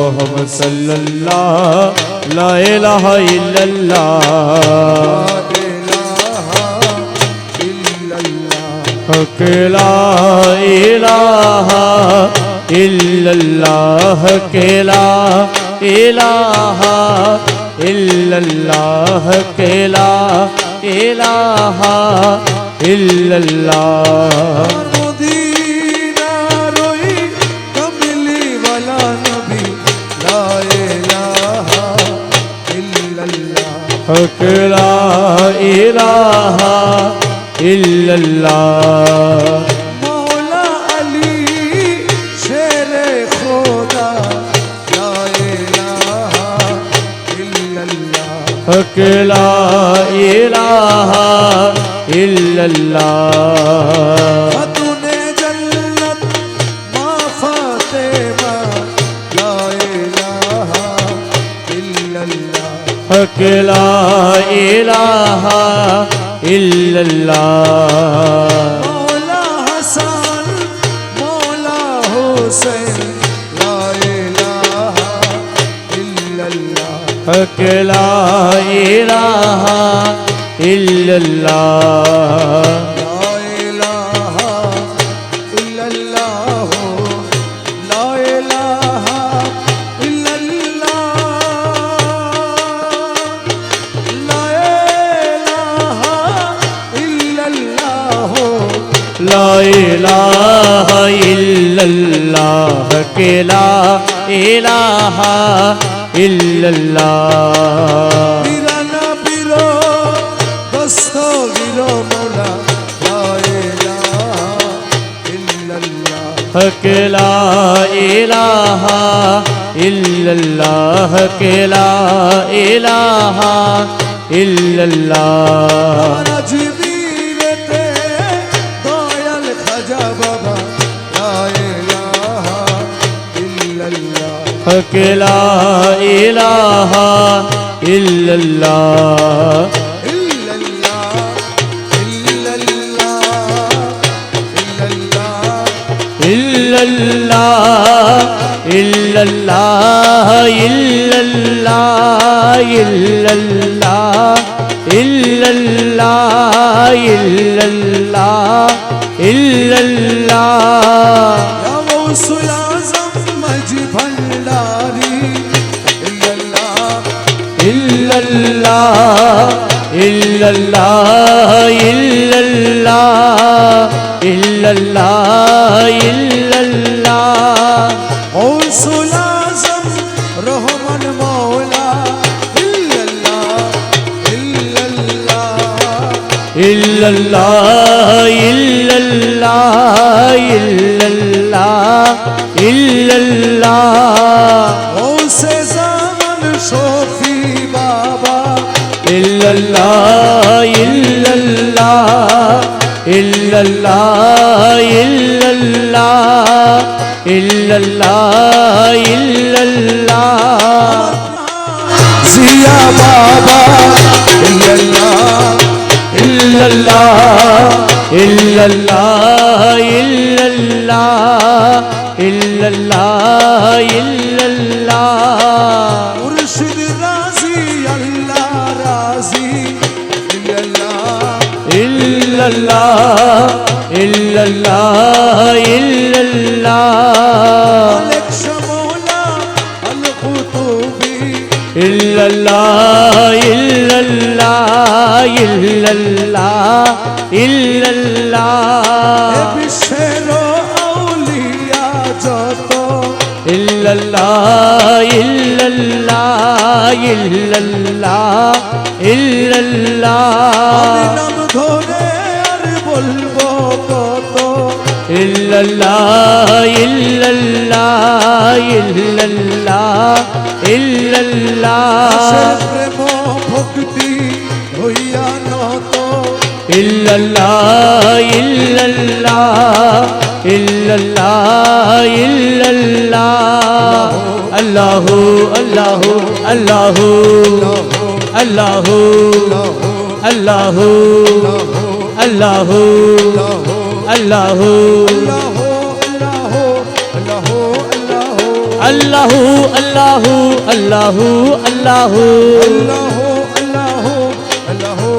मोहम्मद सल्लल्लाहु ला इलाहा इल्लल्लाह हक ला इलाहा इल्लल्लाह के ला इलाहा इल्लल्लाह के ला इलाहा इल्लल्लाह मदीना रोई कमली वाला नबी ला इलाहा इल्लल्लाह हक ला इलाहा इल्लल्लाह मौला अली शेरे खुदा ला इलाहा इल्लल्लाह हक ला इलाहा इल्लल्लाह तूने जन्नत माँ फातिमा ला इलाहा इल्लल्लाह हक ला इलाहा इल्लल्लाह मौला हसन मौला हुसैन ला इलाहा इल्लल्लाह हक ला इलाहा इल्लल्लाह ला इलाहा इल्लल्लाह ला इलाहा इल्लल्लाह ला इलाहा इल्लल्लाह ला इलाहा इल्लल्लाह के ला इलाहा इल्लल्लाह बिराना बिरो दस्तो गिरो मौला ला इलाहा इल्लल्लाह हक ला इलाहा इल्लल्लाह के ला इलाहा इल्लल्लाह রাজবীরেতে দয়াল খাজা বাবা লা ইলাহা ইল্লাল্লাহ हक ला इलाहा इल्लल्लाह ইল্লাল্লাহ ইল্লাল্লাহ ইল্লাল্লাহ इल्लल्लाह इल्लल्लाह इल्लल्लाह इल्लल्लाह इल्लल्लाह इल्लल्लाह या गौसुल आज़म मज भंडारी इल्लल्लाह इल्लल्लाह इल्लल्लाह इल्लल्लाह इल्लल्लाह इल्लल्लाह गौसुल आज़म रहमान मौला इल्लल्लाह इल्लल्लाह इल्लल्लाह इल्लल्लाह इल्लल्लाह इल्लल्लाह गौसे ज़मान शोफी बाबा इल्लल्लाह इल्लल्लाह इल्लल्लाह इल्लल्लाह इल्लल्लाह इल्लल्लाह जिया बाबा इल्लल्लाह इल्लल्लाह इल्लल्लाह इल्लल्लाह इल्लल्लाह इल्लल्लाह मुर्शिद राजी अल्लाह राजी इल्लल्लाह इल्लल्लाह इल्लल्लाह इल्लल्लाह मालिक शमौला अल कुतुबी इल्लल्लाह इल्लल्लाह इल्लल्लाह इल्लल्लाह बिशरो औलिया যত इल्लल्लाह इल्लल्लाह इल्लल्लाह इल्लल्लाह নাম ধরে আর বলবো কত इल्लल्लाह इल्लल्लाह इल्लल्लाह इल्लल्लाह প্রেম ভক্তি হইয়া নত इल्लल्लाह इल्लल्लाह इल्लल्लाह इल्लल्लाह अल्लाहु अल्लाहु अल्लाहु अल्लाहु अल्लाहु अल्लाहु अल्लाहु আল্লাহু আল্লাহু আল্লাহু আল্লাহু আল্লাহু আল্লাহু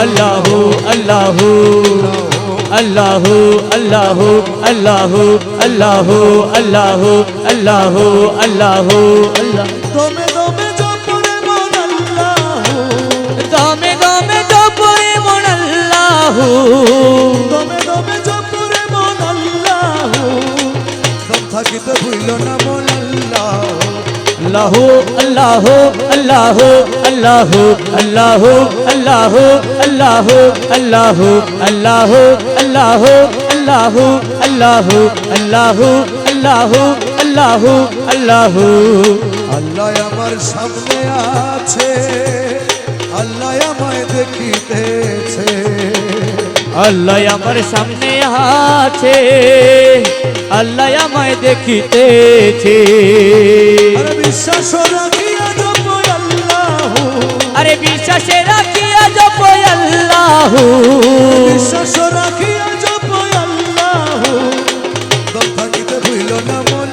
আল্লাহু আল্লাহু আল্লাহু আল্লাহু আল্লাহু আল্লাহু আল্লাহু আল্লাহু আল্লাহ দমে দমে জপরে মন আল্লাহু দমে দমে জপরে মন আল্লাহু দমে দমে জপরে মন আল্লাহু দম থাকিতে ভুইল না মন আল্লাহু আল্লাহু আল্লাহু আল্লাহু আল্লাহু আল্লাহু আল্লাহু আল্লাহু আল্লাহু আল্লাহু আল্লাহু আল্লাহু আল্লাহু আল্লাহু আল্লাহু আল্লাহু আল্লাহ আমার সামনে আছে আল্লাহ আমায় দেখিতেছে আল্লাহ আমার সামনে আছে আল্লাহ আমায় দেখিতেছে আরে বিশ্বাস রাখিয়া জপ আল্লাহু আরে বিশ্বাসে রাখিয়া জপ আল্লাহু বিশ্বাস রাখিয়া জপ আল্লাহু দম থাকিতে ভুইল না মন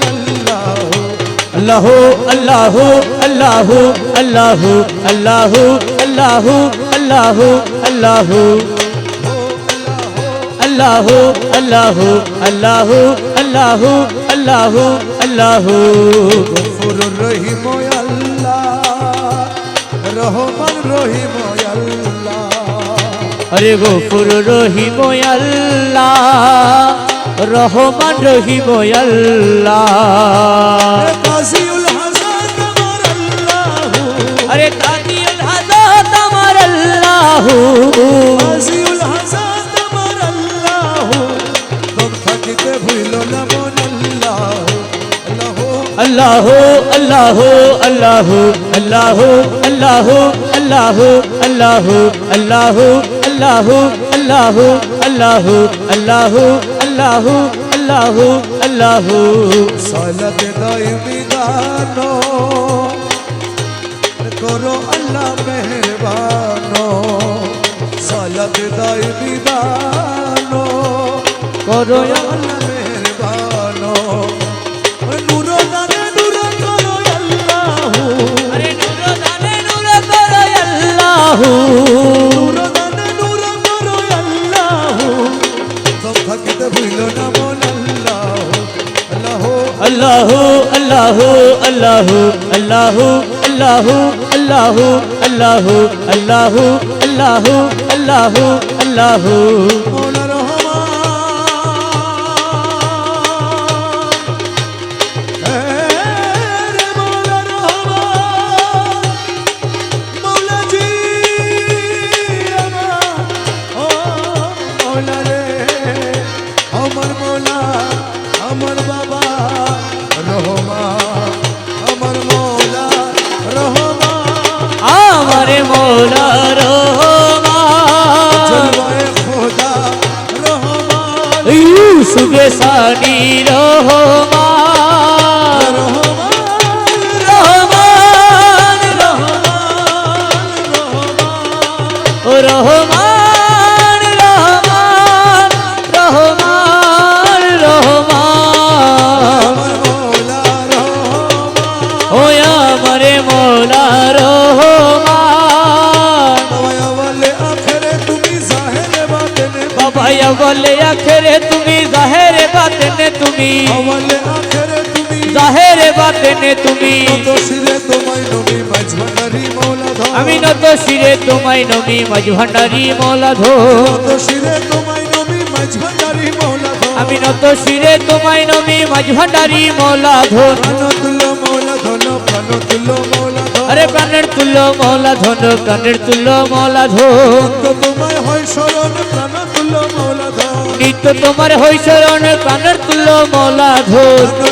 আল্লাহু আল্লাহু আল্লাহু আল্লাহু আল্লাহু আল্লাহু আল্লাহু আল্লাহু আল্লাহু আল্লাহু আল্লাহু আল্লাহু আল্লাহু আল্লাহু গফুরুর রহিম আল্লাহ রহমান রহিম আল্লাহ আরে গফুর রহিম আল্লাহ রহমান রহিম আল্লাহ কাজিউল হাসান আমার আল্লাহু আরে কাদিউল হাজাত আমার আল্লাহু কাজিউল হাসান আমার আল্লাহু দম থাকিতে ভুইল না মন আল্লাহু আল্লাহু আল্লাহু আল্লাহু আল্লাহু আল্লাহু আল্লাহু আল্লাহু আল্লাহু আল্লাহু আল্লাহু আল্লাহু আল্লাহু আল্লাহু আল্লাহু সালাতে দাইমি গানো করো আল্লাহ মেহরবানো সালাতে দাইমি গানো করো আল্লাহ মেহরবানো নূর দানে নূর করো আল্লাহু আরে নূর দানে নূর করো আল্লাহু নূর দানে নূর করো আল্লাহু সব থাকিতে ভুইল না মন আল্লাহু আল্লাহু আল্লাহু আল্লাহু আল্লাহু আল্লাহু আল্লাহু আল্লাহু আল্লাহু আল্লাহু আল্লাহু মৌলা রহমান রে মৌলা রহমান মৌলা জি ও মৌলা রে আমার মৌলা আমার বাবা রহমান আমার মৌলা রহমান আমারে মৌলা রহমান জলওয়ায়ে খোদা রহমান ইউসুফে সানি রহমান রহমান ও রহমান রহমান রহমান রহমান ও আমারে মৌলা রহমান বাবা বলে আখেরে তুমি জাহেরে বাতেনে তুমি জাহেরে বাতেনে তুমি আমি নত শিরে তোমায় নমি মাঝ ভান্ডারি মৌলা ধো আমি নত শিরে তোমায় নমি মাঝ ভান্ডারি মৌলা ধো আরে প্রাণের তুল্য মৌলা ধন প্রাণের তুল্য মৌলা ধো তোমায় হয় শরণ প্রাণ তুল্য মৌলা ধন নিত্য তোমার হই শরণ প্রাণের তুল্য মৌলা ধো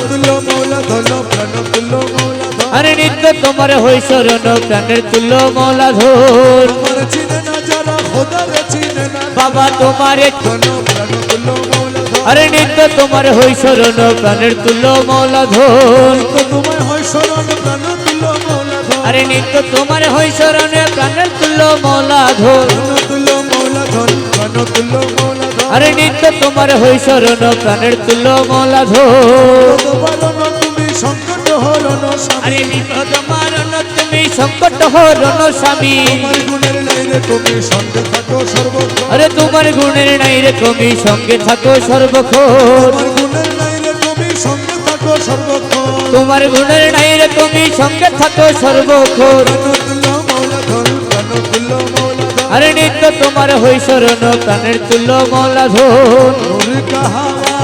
তুল্য মৌলা ধন প্রাণ তুল্য মৌলা ধন আরে নিত্য তোমার হই শরণ প্রাণের তুল্য মৌলা ধর তোমার চিনে না যারা খোদারে চিনে না বাবা তোমারে ধন প্রাণ তুল্য মৌলা ধন আরে নিত্য তোমার হই শরণ প্রাণের তুল্য মৌলা ধর তোমায় হয় শরণ প্রাণ তুল্য মৌলা ধন আরে নিত্য তোমার হই শরণ প্রাণের তুল্য মৌলা ধর প্রাণ তুল্য মৌলা ধন প্রাণ তুল্য মৌলা ধন আরে নিত্য তোমার হই শরণ প্রাণের তুল্য মৌলা ধর বারণ তুমি সংকট হরণ স্বামী আরে বিপদ মারণ তুমি সংকট হরণ স্বামী তোমার গুণের নাই রে তুমি সঙ্গে থাকো সর্বক্ষণ আরে তোমার গুণের নাই রে তুমি সঙ্গে থাকো সর্বক্ষণ তোমার গুণের নাই রে তুমি সঙ্গে থাকো সর্বক্ষণ তোমার গুণের নাই রে তুমি সঙ্গে থাকো সর্বক্ষণ প্রাণতুল্য মৌলাধর প্রাণতুল্য মৌলাধর আরে নিত্য তোমার হই শরণ প্রাণের তুল্য মৌলা ধর नूर का हवा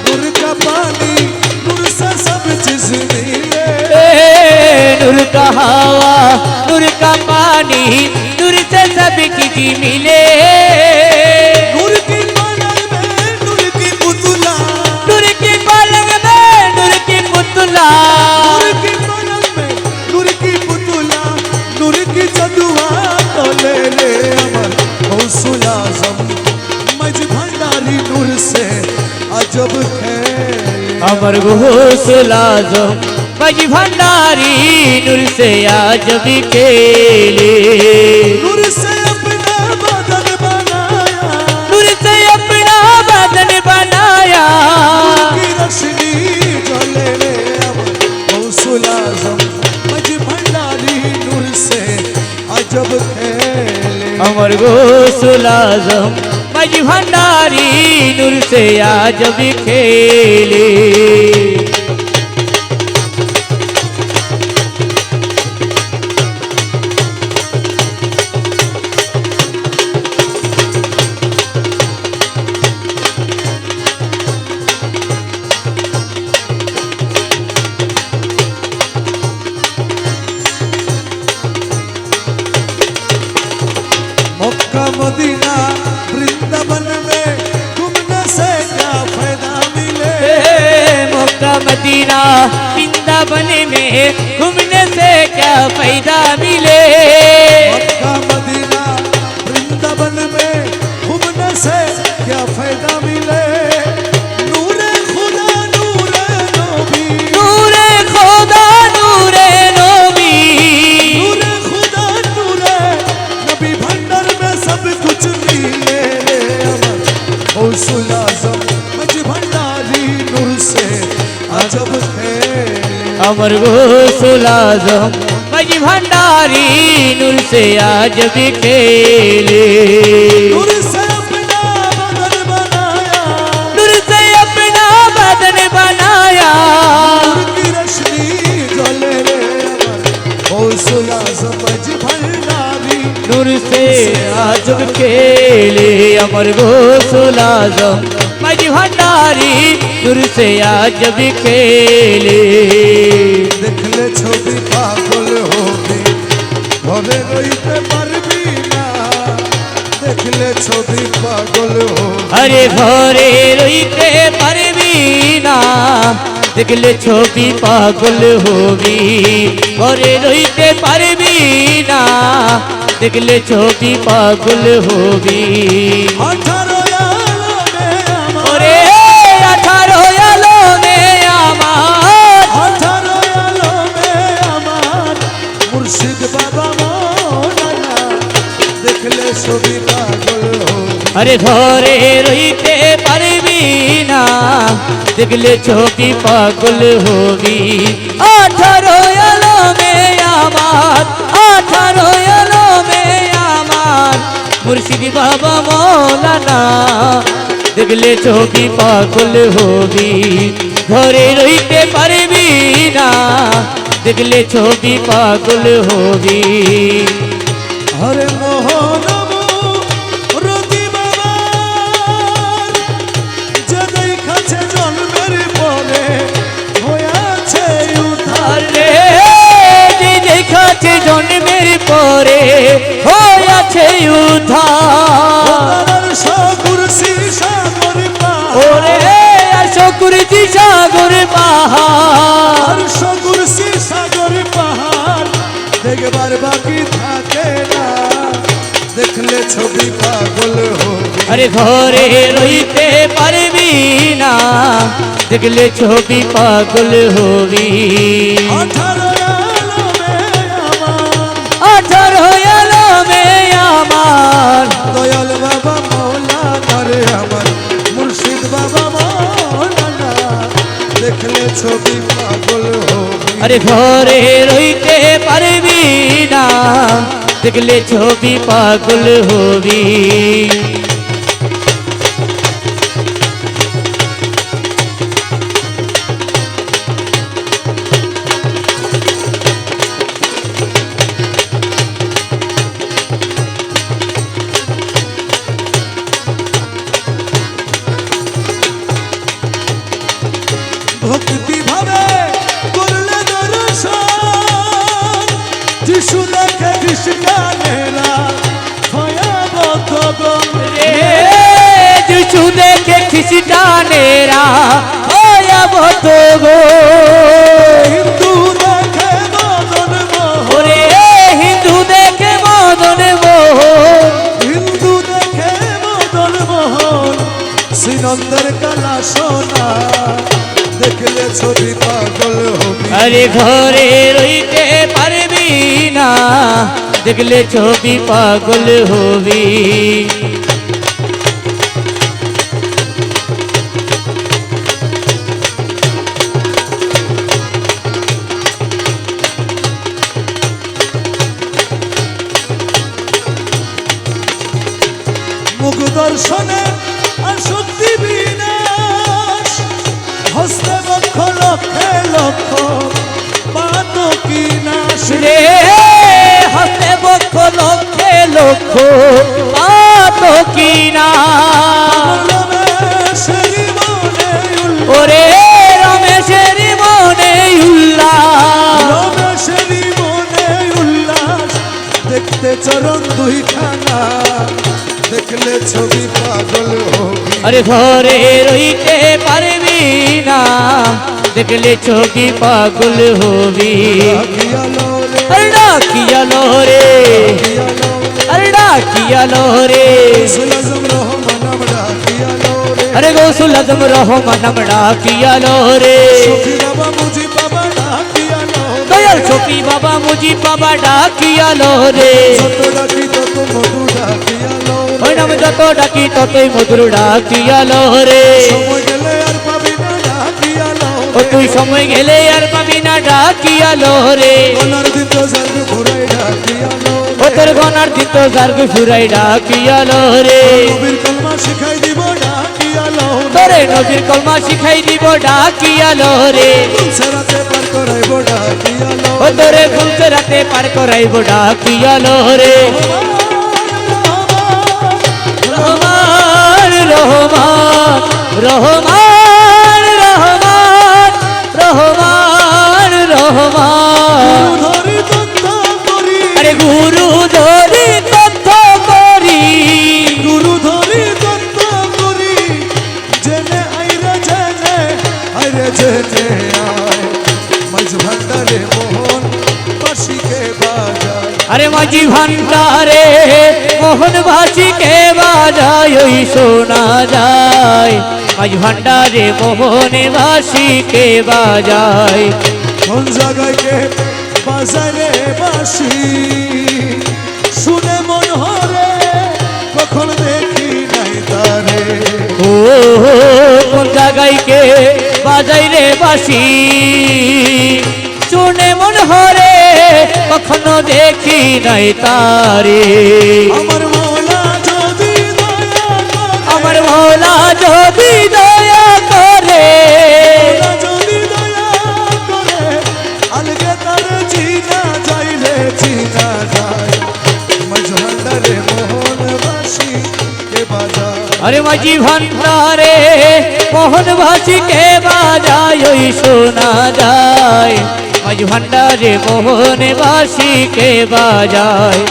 नूर का पानी नूर से सब चीज मिले नूर का हवा नूर का पानी नूर से सब चीज मिले नूर की पलक में नूर की पुतला नूर की पलंग में नूर की पुतला नूर की पलक में नूर की पुतला नूर की जदुआ तो ले ले अमर गौसुल आजम मज भंडारी नूर से अजब खेल अमर गौसुल आजम मज भंडारी नूर से आज भी खेले नूर से अपना बदन बनाया नूर से अपना बदन बनाया की रोशनी जले रे अमर गौसुल आजम मज भंडारी नूर से अजब खेले अमर गौसुल आजम मज भंडारी नूर से आज भी खेले मक्का मदीना वृंदावन में घूमने से क्या फायदा मिले मक्का मदीना वृंदावन में घूमने से क्या फायदा मिले मक्का मदीना वृंदावन में घूमने से क्या फायदा मिले नूरे खुदा नूरे नबी नूरे खुदा नूरे नबी नूरे खुदा नूरे नबी भंडार में सब कुछ मिले रे अमर गौसुल आजम मज भंडारी नूर से अजब खेले अमर गौसुल आजम मज भंडारी नूर से आज भी खेले नूर से अपना बदन बनाया नूर से अपना बदन बनाया नूर की रोशनी जले रे अमर गौसुल आजम मज भंडारी नूर से आज भी खेले अमर गौसुल आजम मज भंडारी नूर से आज भी खेले देख ले छवि पागल होगी घरे रहीते पारबी ना देख ले छवि पागल होगी अरे घरे रहीते पारबी ना देखले ছবি পাগল হবি ঘরে রইতে পারবি না দেখলে ছবি পাগল হবি 18 আলো में আমার ওরে 18 আলো মে আমার 18 আলো में আমার মুর্শিদ বাবা মৌলানা দেখ ले ছবি পাগল होगी আরে ঘরে রইতে পারবি না দেখলে ছবি পাগল হবি 18 আলো মে আমার 18 আলো মে আমার মুর্শিদ বাবা মৌলানা দেখলে ছবি পাগল হবি ঘরে রইতে পারবি না দেখলে ছবি পাগল হবি हरे मोहन রতি বাবা যে দেখাছে জন্মের পরে হয়েছে উদ্ধার আরে যে দেখাছে জন্মের পরে হয়েছে উদ্ধার তার সকুরসি সাগর ওরে আসো কুরজি সাগর পাহাড় আর সকুরসি সাগর পাহাড় দেখবার বাকি থাকে না দেখলে ছবি পাগল হবে আরে ঘরে রইতে পারবি না দেখলে ছবি পাগল হবি 18 আলো में আমার 18 আলো মে আমার দয়াল বাবা মৌলানা রে আমার আরে ঘরে রইতে পারবি না, দেখলে ছবি পাগল হবি। ভক্তি ভাবে করলে দর্শন, যিশু দেখে খ্রিস্টানেরা ভয়াবহ গগন। যিশু দেখে খ্রিস্টানেরা ভয়াবহ গো। হিন্দু দেখে মদন মোহন, ওরে হিন্দু দেখে মদন মোহন, হিন্দু দেখে মদন মোহন। শ্রীনন্দের কালা সোনা দেখলে ছবি পাগল হবি। আরে ঘরে রইতে পারবি না, দেখলে ছবি পাগল হবি। মুখ দর্শনে আসক্তি বিনাশ, হস্তে বক্ষ লক্ষে লক্ষ পাতকি নাশ। রে হাতে বক্ষ লক্ষে লক্ষ পাত কিনা। রমেশের মনে উল্লাস, ওরে রমেশের মনে উল্লাস, রমেশের মনে উল্লাস। দেখতে চরণ দুইখানা দেখলে ছবি পাগল হবি। আরে ঘরে রইতে পারবি না, দেখলে ছবি পাগল হবি। ডাকিয়ালো রে, আরে ডাকিয়ালো রে, ডাকিয়ালো রে, আরে ডাকিয়ালো রে। গৌসুল আজম রহমান ডাকিয়ালো রে। আরে গৌসুল আজম রহমান ডাকিয়ালো রে। সখী বাবা মুজি বাবা ডাকিয়ালো রে। দয়াল সফি বাবা মুজি বাবা ডাকিয়ালো রে। যত ডাকি তত মধু ডাকিয়ালো রে। ওই নাম যত ডাকি ততই মধুর ডাকিয়ালো রে। সময় গেলে আর পাবি না ডাকিয়ালো ও রে। তুই সময় গেলে আর পাবি না ডাকিয়ালো রে। ওনার দিন তো জানবি ঘুরাই ডাকিয়ালো ও রে। তোর গনার দিত জার্গ ফুরাই ডাকিয়ালো রে। নবীর কলমা শিখাই দিব ডাকিয়ালো রে। তোরে নবীর কলমা শিখাই দিব ডাকিয়ালো রে। সেরাতে পার করাইব ডাকিয়ালো ও তোরে ফুলতে রাতে পার করাইব ডাকিয়ালো রে। রহমান রহমান রহমান রহমান রহমান রহমান। ধরি তত্ত্ব করি, আরে গুরু ধরি তথ্য করি, গুরু ধরি তত্ত্ব করি। জেনে আইরে জেনে আইরে জেনে আয়, মাঝ ভান্ডারে মোহন বাসিকে বাজায়। আরে মাঝি ভান্ডারে মোহন ভাসিকে বাজায় ওই শোনা যায়। মাঝি ভান্ডারে মোহন ভাসিকে বাজায়। কোন জায়গায় কে বাজারে বাসি, শুনে মন হরে কখন দেখি নাই তারে। ও কোন জায়গায় কে বাজাই রে বাসি, শুনে মন হরে কখনো দেখি নাই তারে। আমার মৌলা যদি দয়া করে, আমার মৌলা যদি দয়া করে, মৌলা যদি দয়া করে, আলগে তারে চিনা যাইলে চিনা যায়। মাঝ ভান্ডারে মোহন বাসি কে বাজায়। আরে মাঝি ভান্ডারে মোহন ভাসিকে বাজায় ওই শোনা যায়। মাঝি ভান্ডারে মোহন ভাসিকে বাজায়।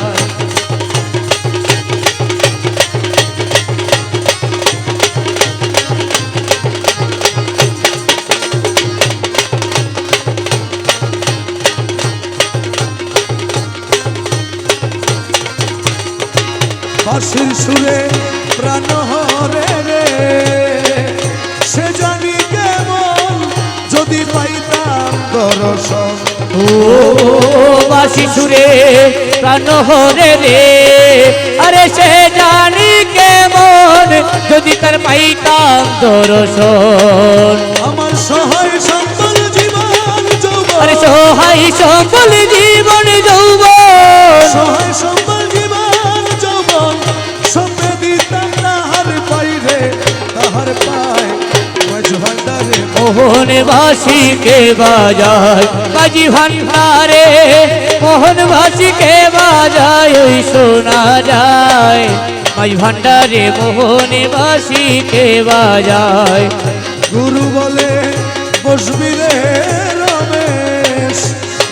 বাঁশির সুরে প্রাণ হরে রে, সে জানি কেমন যদি পাইতাম দর্শন। ও বাসি সুরে প্রাণ হরে রে, আরে সে জানি কেমন যদি তার পাইতাম দর্শন। আমার সহায় সন্তান জীবন যৌবন, আরে সহায় সম্বল জীবন যৌবন সহায় সম্বল জীবন যৌবন সপে দিতাম তাহার পাইরে তাহার পায় মাঝ ভান্ডারে মোহনবাসীকে বাজায় মাঝি ভান্ডারে মোহনবাসীকে বাজায় ওই শোনা যায় মাঝি ভান্ডারে মোহনবাসীকে বাজায় গুরু বলে বসবি রে রমেশ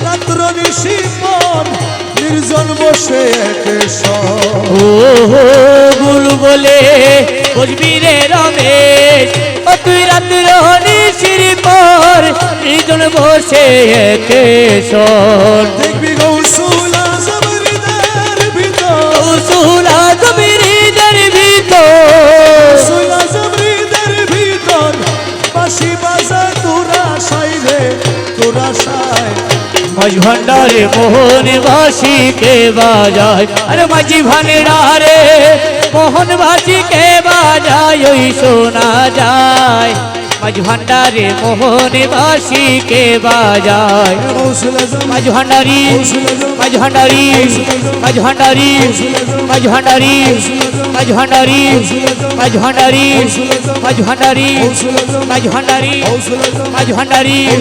রাত্র নিশি পর নির্জন বসে একে ও গুরু বলে বুঝবি রে রমেশ ও তুই রাত্র নিশির পর নির্জন বসে একে শোন দেখবি গৌসুল আজম হৃদয়ের ভিতর কৌশলা জমির ভিতর গৌসুল আজম হৃদয়ের ভিতর বাঁশি বাজায় তোরা সাই রে তোরা সাই মাঝ ভান্ডারে মোহনবাসীকে বাজায় আরে মাঝি ভান্ডারে মোহনবাসীকে বাজায় ওই শোনা যায় মাঝ ভান্ডারে মোহনবাসীকে বাজায় গৌসুল আজম মাঝ ভান্ডারি মাঝ ভান্ডারি মাঝ ভান্ডারি মাঝ ভান্ডারি মাঝ ভান্ডারি মাঝ ভান্ডারি মাঝ ভান্ডারি মাঝ ভান্ডারি মাঝ ভান্ডারি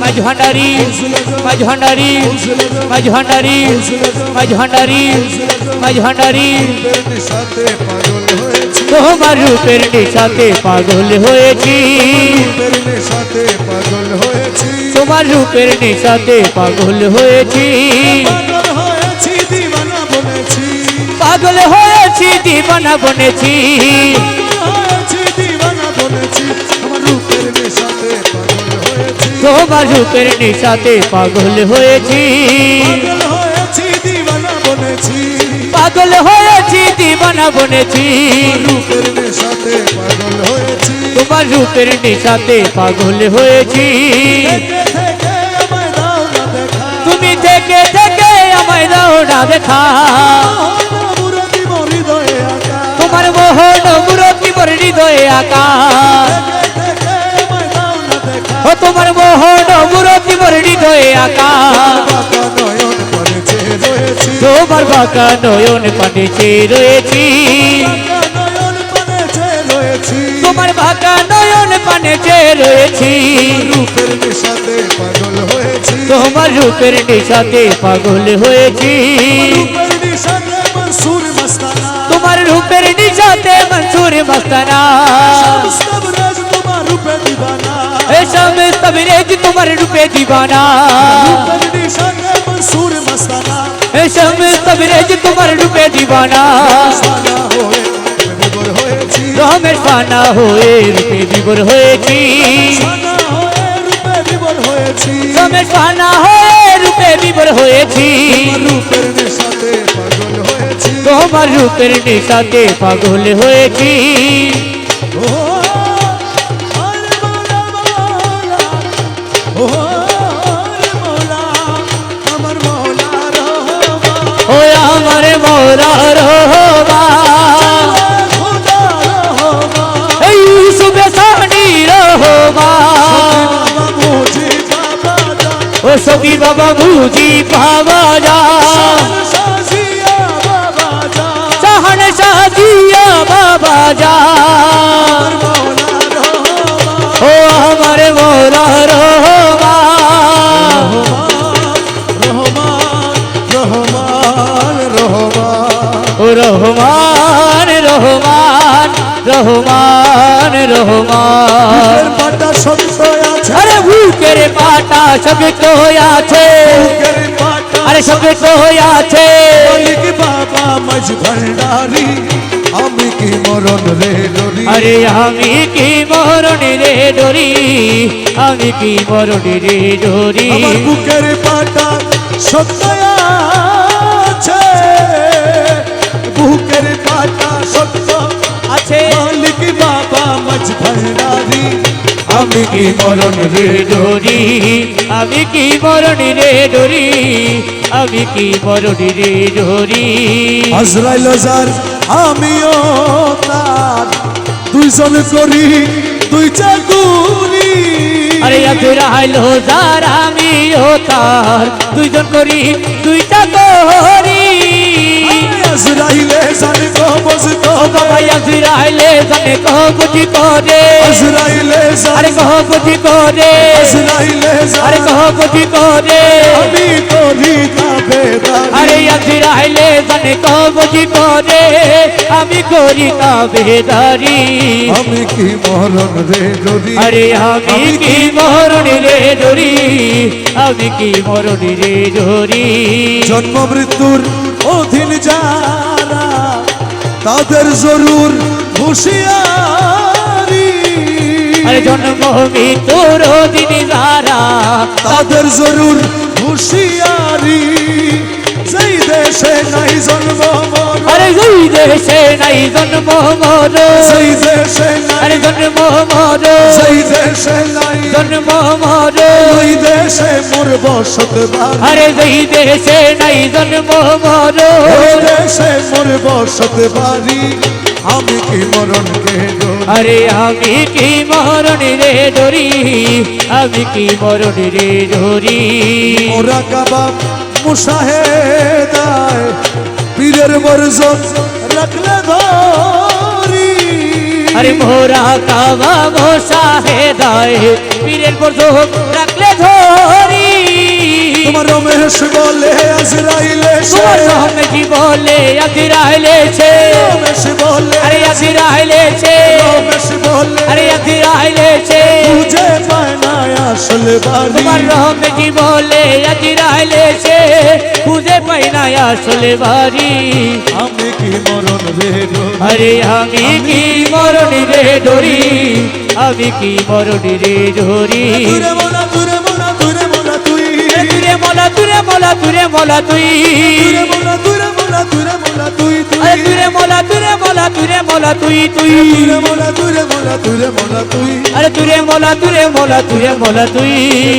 মাঝ ভান্ডারি মাঝ ভান্ডারি মাঝ ভান্ডারি মাঝ ভান্ডারি মাঝ ভান্ডারি সাথে পাগল হয়েছি তোমার রূপের নেশাতে পাগল হয়েছি সাথে পাগল হয়েছি তোমার রূপের নেশাতে পাগল হয়েছি পাগল হয়েছি দিওয়ানা বনেছি পাগল হয়েছি দিবানা বনেছি হয়েছি দিওয়ানা বনেছি আমার রূপের নেশাতে পাগল হয়েছি তোমার রূপের নেশাতে পাগল হয়েছি পাগল হয়েছি দিওয়ানা বনেছি পাগল হয়েছি দিবানা বনেছি রূপের নেশাতে পাগল হয়েছি তোমার রূপের নেশাতে পাগল হয়েছি থেকে থেকে আমায় দাও না দেখা তুমি থেকে থেকে আমায় দাও না দেখা মুরতি হৃদয়ে আকা তোমার মোহন মূরতি মোর হৃদয়ে আঁকা থেকে থেকে আমায় দাও না দেখা ও তোমার মোহন মূরতি মোর হৃদয়ে আঁকা বাঁকা নয়ন পড়েছে রয়েছি তোমার বাঁকা নয়ন পানে চেয়ে রয়েছি বাঁকা নয়ন পড়েছে রয়েছি তোমার বাঁকা নয়ন পানে চেয়ে রয়েছি রূপের নেশাতে পাগল হয়েছি তোমার রূপের নেশাতে পাগল হয়েছি রূপের নেশাতে মনসুর মস্তানা তোমার রূপের নেশাতে মনসুর মস্তানা সবরাজ তোমার রূপে দিবানা এ সমস্ত বিরেজ তোমার রূপে দিবানা রূপের নেশাতে মনসুর মস্তানা এ সমস্ত বিরেজ তোমার রূপে দিবানা সানা হয়ে বিভোর হয়েছি রমেশ পানা হয়ে রূপে বিভোর হয়েছি সানা হয়ে রূপে বিভোর হয়েছি রমেশ পানা হয়ে রূপে বিভোর হয়েছি রূপের নেশাতে পাগল হয়েছি তোমার রূপের নেশাতে পাগল হয়েছি ও আরে মৌলা মৌলা ও আরে মৌলা আমার মৌলা রহমান ও আমার মোরা রহবা খোদা রহমান এই সুবে সানি রহবা বাবা মুঝে বাবা দা ও সখী বাবা বুঝি পাওয়া যা সাজিয়া বাবা দা চাহন সাজিয়া বাবা যা আমার মৌলা রহমান ও আমার মোরা রহবা রহমান রহমান রহমান ও রহমান রহমান রহমান রহমান পাটা সত্য আছে আরে বুকের পাটা সবে তো আছে বুকের পাটা আরে সবে তো আছে মালিক বাবা মাঝ ভান্ডারি আমি কি মরণ রে ডরি আরে আমি কি মরণ রে ডরি আমি কি মরণ রে ডরি আমার বুকের পাটা সত্য আছে বুকের পাটা সত্য আছে মালিক বাবা মাঝ ভান্ডারি আমি কি মরণ রে ডরি আমি কি মরণ রে ডরি আমি কি মরণ রে ডরি আজরাইল যার আমিও তার দুইজন করি তুই চাকুরি আরে আজরাইল যার আমিও তার দুইজন করি দুইটা করি আজরাইলে জানে কবজ বাবা আজরাইলে জানে কবজি করে আজরাইলে আরে কবজি করে আজরাইলে আরে কবজি করে আমি করি তাবেদারি আরে আজরাইলে জানে কবজি করে আমি করি তাবেদারি আমি কি মরণ রে ডরি আরে আমি কি মরণ রে ডরি আমি কি মরণ রে ডরি জন্ম মৃত্যুর অধীন যারা তাদের জরুর হুঁশিয়ারি আরে জন্ম মৃত্যুর দিন যারা তাদের জরুর হুঁশিয়ারি যেই দেশে নাই জন্ম মরণ আরে দুই দেশে নাই জন্ম মরণ সেই দেশে নাই আরে জন্ম মরণ সেই দেশে নাই জন্ম মরণ ওই দেশে মোর বসত বাড়ি আরে দুই দেশে নাই জন্ম মরণ ওই দেশে মোর বসত বাড়ি আমি কি মরণকে ডরি আরে আমি কি মরণ রে ডরি আমি কি মরণ রে ডরি ওরা কাবাব মুশাহেদায় পীরের বর্জন রাখলে ধরি আরে মোরা কাবা মোশাহেদায় পীরের বর্জন রাখলে ধরি তোমার রমেশ বলে আজরাইলে তোমার রহমতি বলে আজরাইলে ছে রমেশ বলে আরে আজরাইলে ছে রমেশ বলে আরে আজরাইলে ছে বুঝে পায় না আসল বাড়ি তোমার রহমতি বলে আজরাইলে ছে খুঁজে পাই না আসলে বাড়ি আমি কি মরণ রে ডরি আরে আমি কি মরণ রে ডরি আমি কি মরণ রে ডরি তুরে মোলা তুরে মোলা তুরে মোলা তুই তুরে মোলা তুরে মোলা তুরে মোলা তুই তুরে মোলা তুরে মোলা তুরে মোলা তুই তুই আরে তুরে মোলা তুরে মোলা তুরে মোলা তুই তুই তুরে মোলা তুরে মোলা তুরে মোলা তুই আরে তুরে মোলা তুরে মোলা তুরে মোলা তুই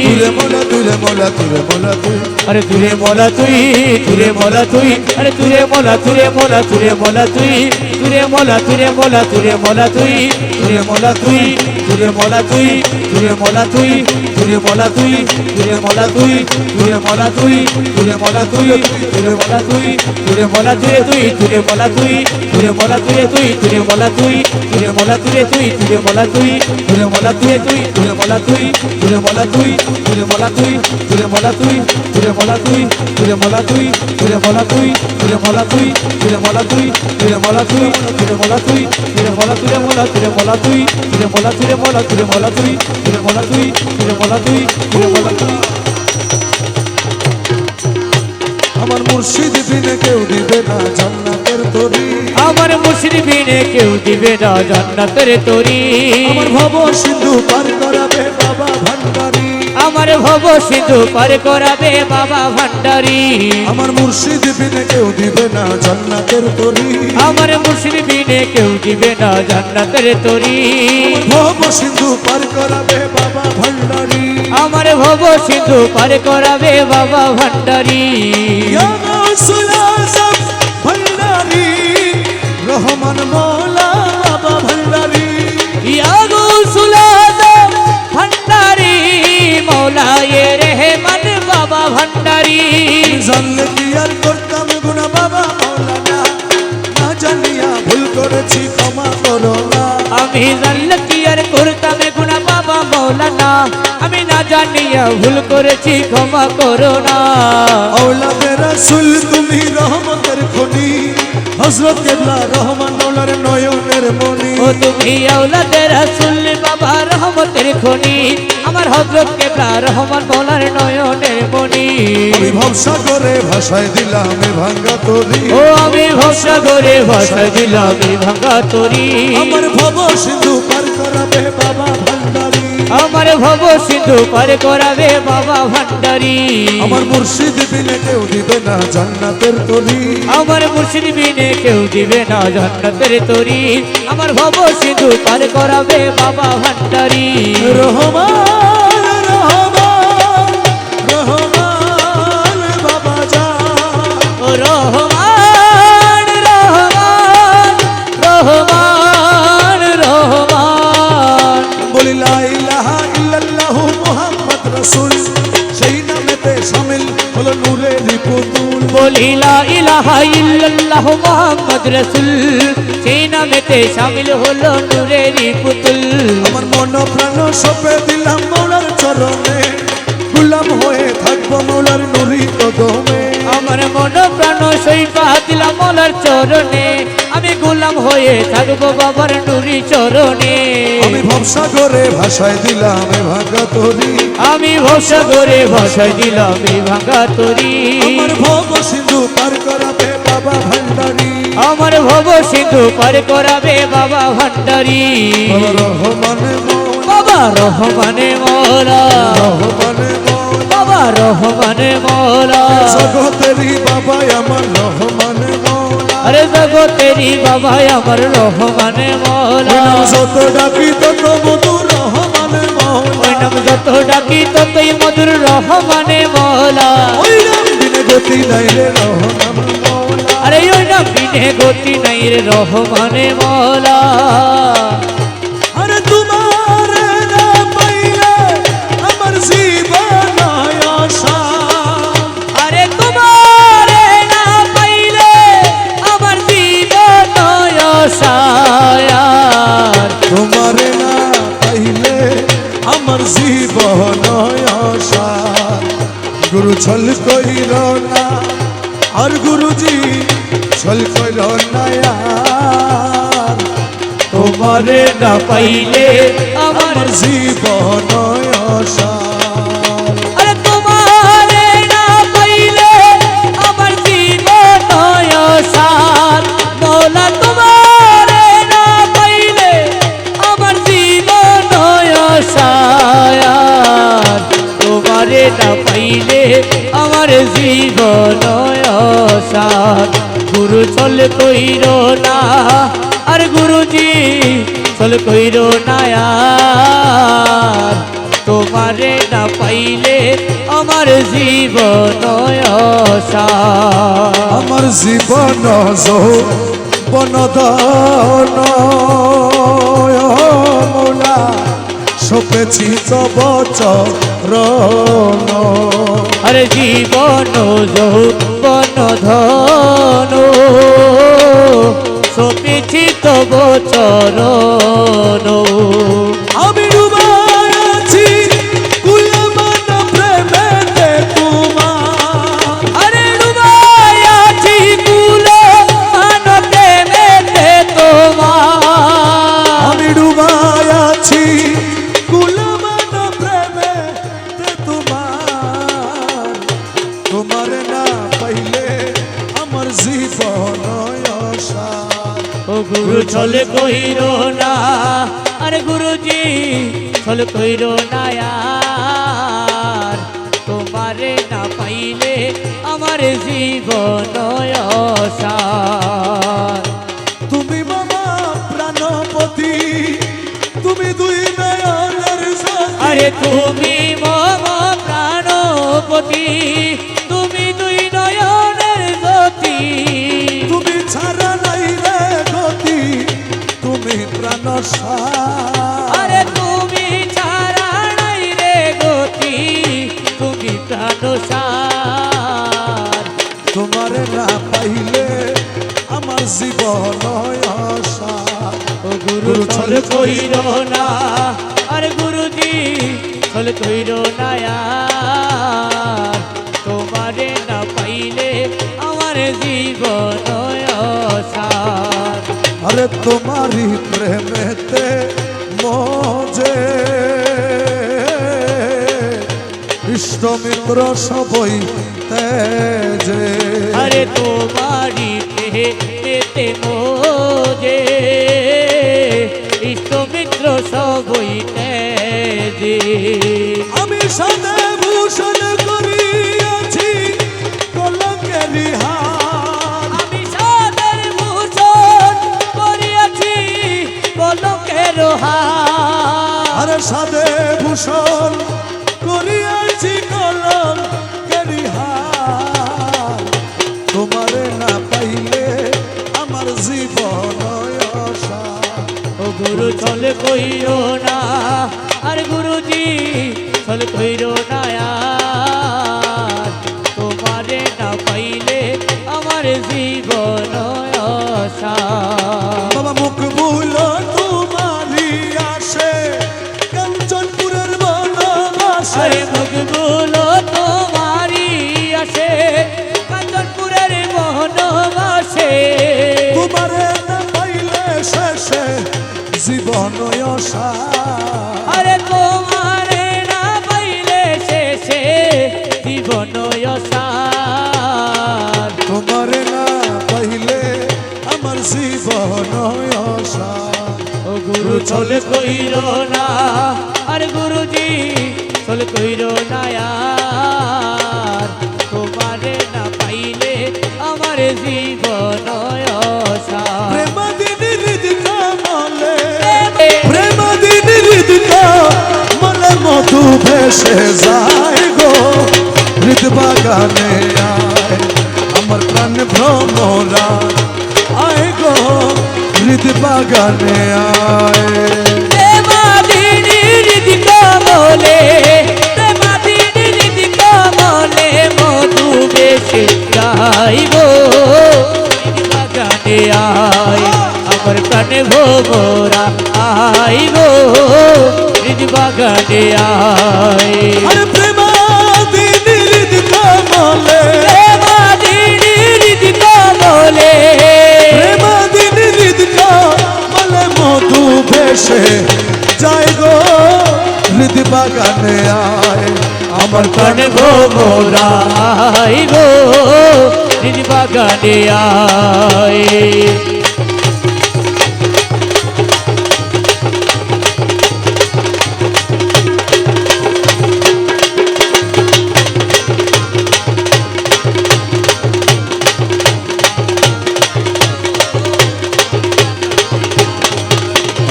তুরে মোলা তুরে মোলা তুরে মোলা তুই আরে তুরে মোলা তুই তুরে মোলা তুই আরে তুরে মোলা তুরে মোলা তুরে মোলা তুই তুরে মোলা তুরে মোলা তুরে মোলা তুই তুরে মোলা তুই তুরে মোলা তুই তুরে মোলা তুই তুরে মোলা তুই তুরে মোলা তুই তুরে মোলা তুই তুরে মোলা তুই তুরে মোলা তুই তুরে মোলা তুই তুই তুরে মোলা তুই তুরে মোলা তুই তুই তুরে মোলা তুই তুরে মোলা তুই তুই তুরে মোলা তুই তুরে মোলা তুই তুই তুরে মোলা তুই তুরে মোলা তুই তুরে মোলা তুই তুরে মোলা তুই তুরে মোলা তুই তুরে মোলা তুই তুরে মোলা তুই তুরে মোলা তুই তুরে মোলা তুই তুরে মোলা তুই তুরে মোলা তুই তুরে মোলা তুরে মোলা তুরে মোলা তুই তুরে মোলা তুরে মোলা তুরে মোলা তুই তুরে মোলা তুই তুরে মোলা তুই তুরে মোলা তুই আমার মুর্শিদ বিনে কেউ দিবে না জান্নাতের তরি আমার মুর্শিদ বিনে কেউ দিবে না জান্নাতের তরি আমার ভব সিন্ধু পার করাবে বাবা ভান্ডারি আমার ভব সিন্ধু পার করাবে বাবা ভান্ডারি আমার মুর্শিদ বিনে কেউ দিবে না জান্নাতের তরি আমার মুর্শিদ বিনে কেউ দিবে না জান্নাতের তরি ভব সিন্ধু পার করাবে বাবা ভান্ডারি আমার ভব সিন্ধু পার করাবে বাবা ভান্ডারি ইয়া গাউসুল আজম ভান্ডারি রহমান মৌলা বাবা ভান্ডারি ইয়া গৌসুল আজম ভান্ডারি মৌলায়ে রহমান বাবা ভান্ডারি জানলে কি আর করতাম গুনাহ বাবা মৌলানা না জানিয়া ভুল করেছি ক্ষমা করো না আমি জানলে কি আর করতাম গুনাহ বাবা মৌলানা আমি না জানিয়া ভুল করেছি ক্ষমা করো না औलादे रसूल তুমি রহমতের খনি হযরত কেবলা রহমান মৌলার নয়নের মনি ও তুমি আওলাদে রাসূল বাবা রহমতের খনি আমার হযরত কেবলা রহমান মৌলার নয়নের মনি আমি ভরসা করে ভাষায় দিলাম এ ভাঙ্গা তরি ও আমি ভরসা করে ভাষা দিলাম এই ভাঙা তরি আমার ভব সিন্ধু পার করাবে বাবা ভান্ডারি আমার ভব সিন্ধু পার করাবে বাবা ভান্ডারি আমার মুর্শিদ বিনে কেউ দিবে না জান্নাতের তরি আমার মুর্শিদ বিনে কেউ দিবে না জান্নাতের তরি আমার ভব সিন্ধু পার করাবে বাবা ভান্ডারি রহমান রহমান রহমান বাবা যা ও রহমান রহমান রহমান রহমান বলি লা ইলাহা ইল্লাল্লাহ মুহাম্মদ রাসূল সেই নামেতে শামিল হলো নূরেরই পুতুল আমার মন প্রাণ সপে দিলাম মৌলার চরণে গোলাম হয়ে থাকবো মৌলার নুরি কদমে আমার মন প্রাণ সইফা দিলাম মৌলার চরণে আমি গোলাম হয়ে থাকবো বাবার নুরি চরণে আমি ভবসাগরে ভাষায় দিলাম এ ভাঙা তরি আমি ভবসাগরে ভাষায় দিলাম এই ভাঙা তরি আমার ভব সিন্ধু পার করাবে বাবা ভান্ডারি আমার ভব সিন্ধু পার করাবে বাবা ভান্ডারি রহমানে বাবা রহমানে মৌলা রহমানে বাবা রহমানে মৌলা জগতেরই বাবা আমার রহমানে মৌলা আরে জগতেরই বাবা আমার রহমানে মৌলা যত ডাকি তত মধুর রহমানে মৌলা ওই নাম যত ডাকি ততই মধুর রহমানে মৌলা ওই নাম দিনে গতি নাই রে রহমান মৌলা আরে ওই নাম বিনে গতি নাই রে রহমানে মৌলা আরে তোমার না পাইলে আমার জীবন আশা আরে তোমার না পাইলে আমার জীবন আশায়ার তোমার না পাইলে আমার জীবন আশা গুরু ছল কইল না আর গুরুজি ছল কইল না আর তোমারে না পাইলে আমার আমার জীবন আশা আরে তোমারে না পাইলে আমার জীবন আশার মৌলা তোমারে না পাইলে আমার জীবন আশার তোমারে না পাইলে আমার জীবন আশার গুরু চল কইর না আর গুরুজি চল কইর না আর তোমারে না পাইলে আমার জীবন আশার আমার জীবন বনদন মোলা সপেছি তব চরণ আরে জীবন যৌবন ধন সপেছি তব চরণ আমি ডুবাই আছি কুলমান প্রেমেতে তোমার আরে ডুবাই আছি কুল মানতে মেতে তোমার আমি ডুবাই আছি কুলমান প্রেমেতে তোমার তোমার না পাইলে আমার জীবন আশা ও গুরু চল কইর না আরে গুরুজি চল কইর না আর তোমারে না পাইলে আমার জীবন আশার তুমি বাবা প্রাণপতি তুমি দুই নয়নের জ্যোতি আরে তুমি মম প্রাণপতি তুমি দুই নয়নের জ্যোতি তুমি ছাড়া নাই রে গতি তুমি প্রাণ আরে তুমি ছাড়া নাই রে গতি তুমি প্রাণ সার তোমার না পাইলে আমার জীবন আশা ও গুরু চল কইর না আরে গুরুজি চল কইর না আর তোমারে না পাইলে আমার জীবন আশার আরে তোমারই প্রেমেতে মজে ইষ্ট মিত্র সবই তেজে আরে তোমারি পেতে মোজে ইষ্ট মিত্র সবই তেজে আমি সাদে ভূষণ করিয়াছি কলঙ্কেরি হার আমি সাদের ভূষণ করিয়াছি কলকের হার আরে সাদে ভূষণ করিয়াছি কলঙ্কেরি হার তোমারে না পাইলে আমার জীবন আশা ও গুরু চল কইর না আর গুরুজি চল কইর না আর তোমারে না পাইলে জীবন অসার আরে তোমারে না পাইলে শেষে জীবন অসার তোমারে না পাইলে আমার জীবন অসার ও গুরু চল কইর না আর গুরুজি চল কইর না আর তোমারে না পাইলে আমার জীবন অসার প্রেমাদিনী হৃদিকা মলে প্রেমাদিনী হৃদিকা মলে মধু ভেসে যায় গো হৃদ বাগানে আয় আমার প্রাণ ভ্রমরা আয় গো হৃদ বাগানে আয় প্রেমাদিনী হৃদিকা মলে প্রেমাদিনী হৃদিকা মলে মধু বেশে যাইব বাগানে আয় আমার প্রাণে ভোমরা আইব হৃদ বাগানে আয় আরে প্রেমাদিনী হৃদিকা মলে প্রেমাদিনী হৃদিকা মলে প্রেমাদিনী হৃদিকা মলে মধু ভেসে যায় গো হৃদ বাগানে আয় আমার প্রাণে ভোমরা আইব হৃদ বাগানে আয়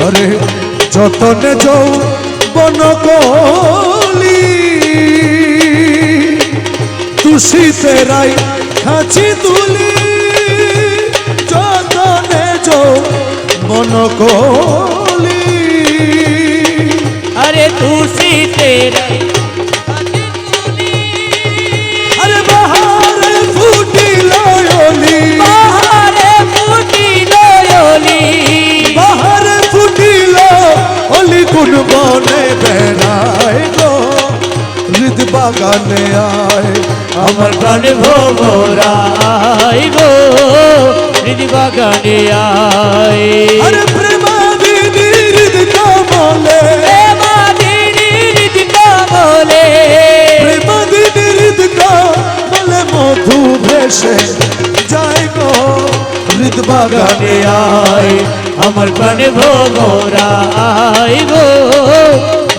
আরে যতনে যৌ বন কলি তুষিতে রাই খাঁচি তুলি যতনে যৌ বন কলি अरे तुसी तेरे আরে বাহারে ফুটি লয়লি बाहरे फूटी लोयोली বাহারে ফুটিল অলি কোন বনে বেড়ায় গো হৃদ বাগানে আয় আমার প্রাণে ভোমরা আইব হৃদ বাগানে আয় আরে প্রেমাদিনী হৃদ কমলে প্রেমাদিনী হৃদ কমলে প্রেমাদিনী হৃদ কমলে মধু ভেসে যায় গো হৃদ বাগানে বাগানে আয় আমার প্রাণে ভোমরা আইব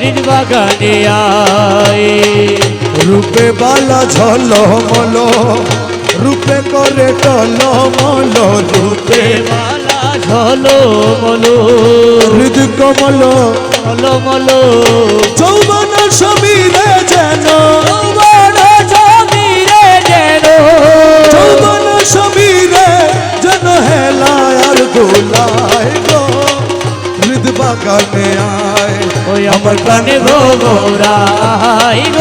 হৃদ বাগানে আয় রূপে বালা ঝলমল রূপে করে টলমল রূপে মালা ঝলো মলো হৃদ কমল মলো মলো যৌবন সমীরে যেন বড় জমিরে যেন যৌবন সমীরে যেন হেলায় আর দোলায় গো হৃদ বাগানে আয় ওই আমার প্রাণে ভোমরা আইব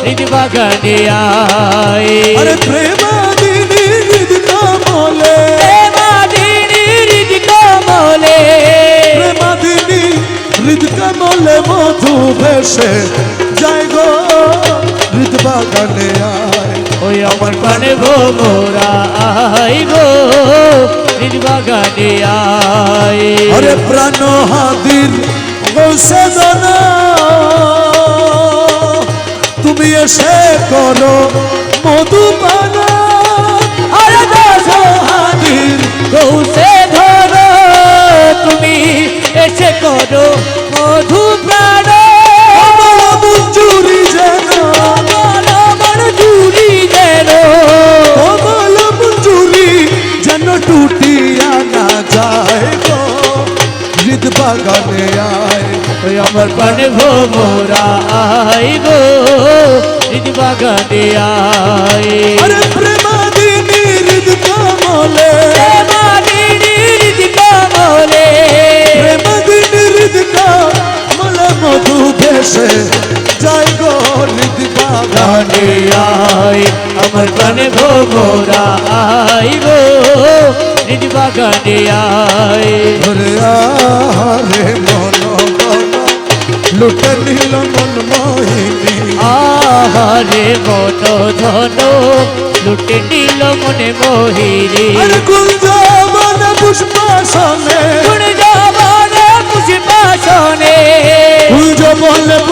হৃদ বাগানে আয় আরে প্রেমাদিনী হৃদ কমলে প্রেমাদিনী হৃদ কমলে প্রেমাদিনী হৃদ কমলে মধু ভেসে যায় গো হৃদ বাগানে আয় ওই আমার প্রাণে ভোমরা আইব হৃদ বাগানে আয় আরে প্রাণ হাদির গৌসে জানা তুমি এসে করো মধুপানা আরে দাস হাদির গৌসে ধরো তুমি এসে করো মধু প্রাণ আমার মঞ্জুরি যেন আমার জুড়ি যেন কমল মঞ্জুরি যেন টুটিয়া না যায় গো হৃদ বাগানে আয় ওই আমার প্রাণে ভোমরা আইব হৃদ বাগানে আয় আরে প্রেমাদিনী হৃদ কমলে প্রেমাদিনী হৃদ কমলে প্রেমাদিনী হৃদ কমলে মধু ভেসে যায় গো হৃদ বাগানে আয় আমার প্রাণে ভোমরা আইব হৃদ বাগানে আয় ধরে আরে মন গণ লুটে নিল মন মোহিনী আহারে মন ধন লুটে নিল মনে মোহিনী আরে কুঞ্জ বন পুষ্পাসনে গুণ যাবানে